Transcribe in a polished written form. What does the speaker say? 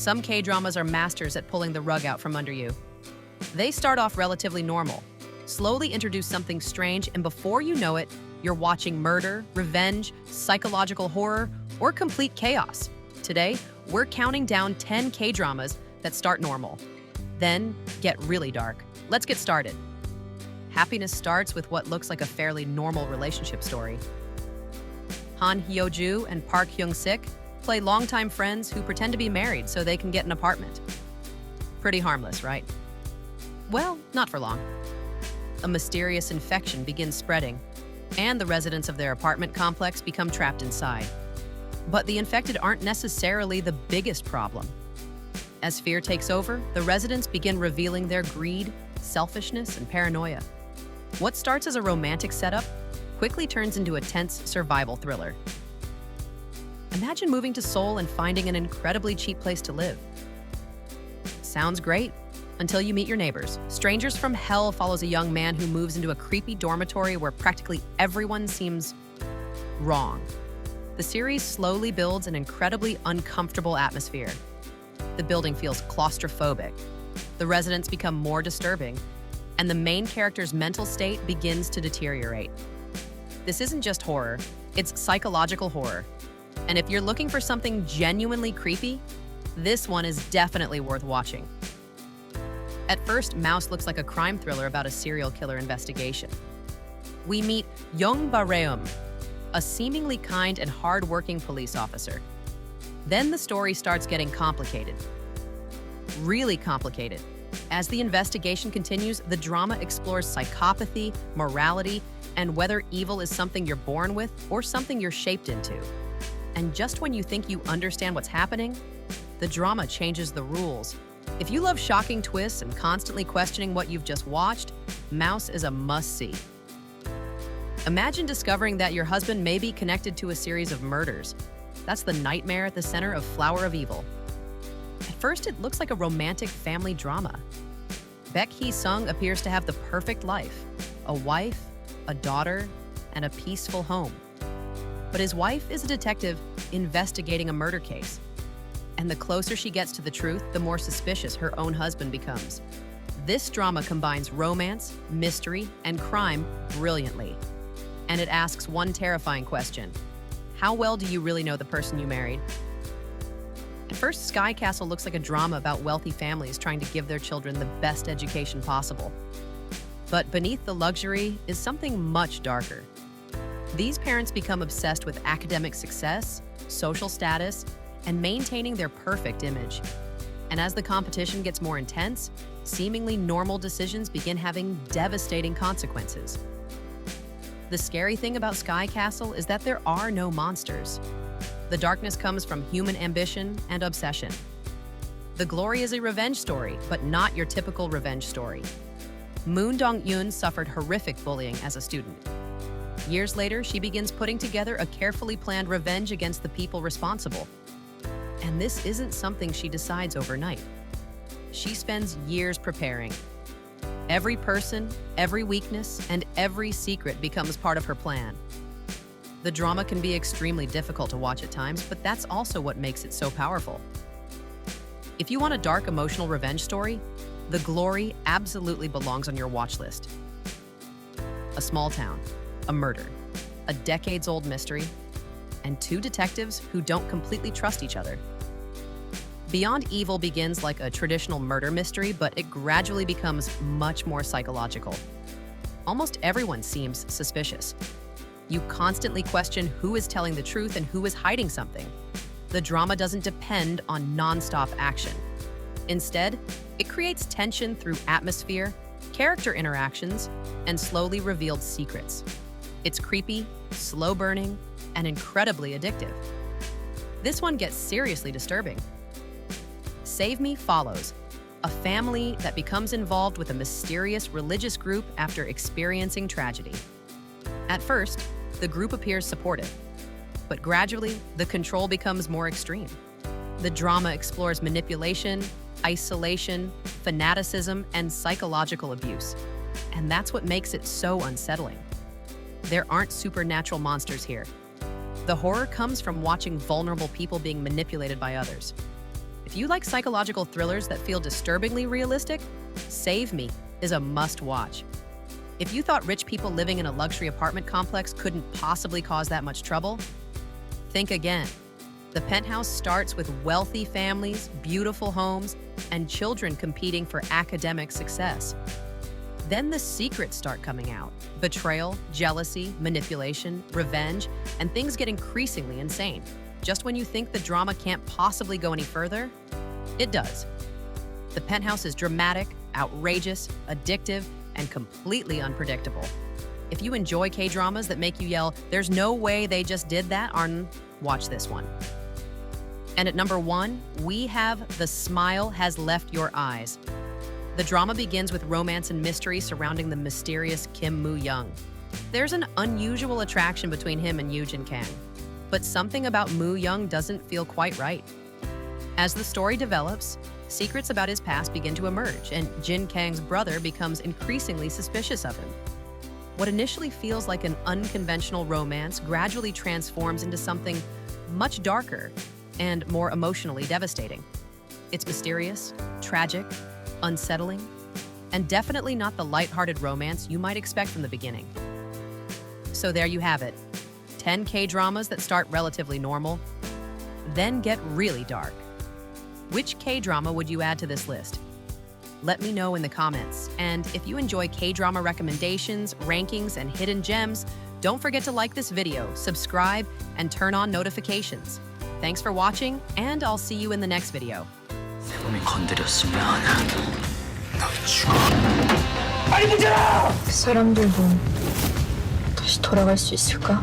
Some K-dramas are masters at pulling the rug out from under you. They start off relatively normal, slowly introduce something strange, and before you know it, you're watching murder, revenge, psychological horror, or complete chaos. Today, we're counting down 10 K-dramas that start normal, then get really dark. Let's get started. Happiness starts with what looks like a fairly normal relationship story. Han Hyo-joo and Park Hyung-sik play longtime friends who pretend to be married so they can get an apartment. Pretty harmless, right? Well, not for long. A mysterious infection begins spreading, and the residents of their apartment complex become trapped inside. But the infected aren't necessarily the biggest problem. As fear takes over, the residents begin revealing their greed, selfishness, and paranoia. What starts as a romantic setup quickly turns into a tense survival thriller. Imagine moving to Seoul and finding an incredibly cheap place to live. Sounds great, until you meet your neighbors. Strangers from Hell follows a young man who moves into a creepy dormitory where practically everyone seems wrong. The series slowly builds an incredibly uncomfortable atmosphere. The building feels claustrophobic. The residents become more disturbing, and the main character's mental state begins to deteriorate. This isn't just horror, it's psychological horror. And if you're looking for something genuinely creepy, this one is definitely worth watching. At first, Mouse looks like a crime thriller about a serial killer investigation. We meet Young Bareum, a seemingly kind and hard-working police officer. Then the story starts getting complicated. Really complicated. As the investigation continues, the drama explores psychopathy, morality, and whether evil is something you're born with or something you're shaped into. And just when you think you understand what's happening, the drama changes the rules. If you love shocking twists and constantly questioning what you've just watched, Mouse is a must-see. Imagine discovering that your husband may be connected to a series of murders. That's the nightmare at the center of Flower of Evil. At first, it looks like a romantic family drama. Baek Hee-sung appears to have the perfect life: a wife, a daughter, and a peaceful home. But his wife is a detective investigating a murder case. And the closer she gets to the truth, the more suspicious her own husband becomes. This drama combines romance, mystery, and crime brilliantly. And it asks one terrifying question: how well do you really know the person you married? At first, Sky Castle looks like a drama about wealthy families trying to give their children the best education possible. But beneath the luxury is something much darker. These parents become obsessed with academic success, social status, and maintaining their perfect image. And as the competition gets more intense, seemingly normal decisions begin having devastating consequences. The scary thing about Sky Castle is that there are no monsters. The darkness comes from human ambition and obsession. The glory is a revenge story, but not your typical revenge story. Moon Dong-yoon suffered horrific bullying as a student. Years later, she begins putting together a carefully planned revenge against the people responsible. And this isn't something she decides overnight. She spends years preparing. Every person, every weakness, and every secret becomes part of her plan. The drama can be extremely difficult to watch at times, but that's also what makes it so powerful. If you want a dark, emotional revenge story, The Glory absolutely belongs on your watch list. A small town, a murder, a decades-old mystery, and two detectives who don't completely trust each other. Beyond Evil begins like a traditional murder mystery, but it gradually becomes much more psychological. Almost everyone seems suspicious. You constantly question who is telling the truth and who is hiding something. The drama doesn't depend on non-stop action. Instead, it creates tension through atmosphere, character interactions, and slowly revealed secrets. It's creepy, slow-burning, and incredibly addictive. This one gets seriously disturbing. Save Me follows a family that becomes involved with a mysterious religious group after experiencing tragedy. At first, the group appears supportive, but gradually, the control becomes more extreme. The drama explores manipulation, isolation, fanaticism, and psychological abuse. And that's what makes it so unsettling. There aren't supernatural monsters here. The horror comes from watching vulnerable people being manipulated by others. If you like psychological thrillers that feel disturbingly realistic, Save Me is a must-watch. If you thought rich people living in a luxury apartment complex couldn't possibly cause that much trouble, think again. The Penthouse starts with wealthy families, beautiful homes, and children competing for academic success. Then the secrets start coming out: betrayal, jealousy, manipulation, revenge, and things get increasingly insane. Just when you think the drama can't possibly go any further, it does. The Penthouse is dramatic, outrageous, addictive, and completely unpredictable. If you enjoy K-dramas that make you yell, "There's no way they just did that," Arn, watch this one. And at number 1, we have The Smile Has Left Your Eyes. The drama begins with romance and mystery surrounding the mysterious Kim Moo-young. There's an unusual attraction between him and Yoo Jin Kang, but something about Moo-young doesn't feel quite right. As the story develops, secrets about his past begin to emerge, and Jin Kang's brother becomes increasingly suspicious of him. What initially feels like an unconventional romance gradually transforms into something much darker and more emotionally devastating. It's mysterious, tragic, unsettling, and definitely not the lighthearted romance you might expect from the beginning. So there you have it, 10 K-dramas that start relatively normal, then get really dark. Which K-drama would you add to this list? Let me know in the comments. And if you enjoy K-drama recommendations, rankings, and hidden gems, don't forget to like this video, subscribe, and turn on notifications. Thanks for watching, and I'll see you in the next video. 세범이 건드렸으면 너 죽어. 그 사람들도 다시 돌아갈 수 있을까?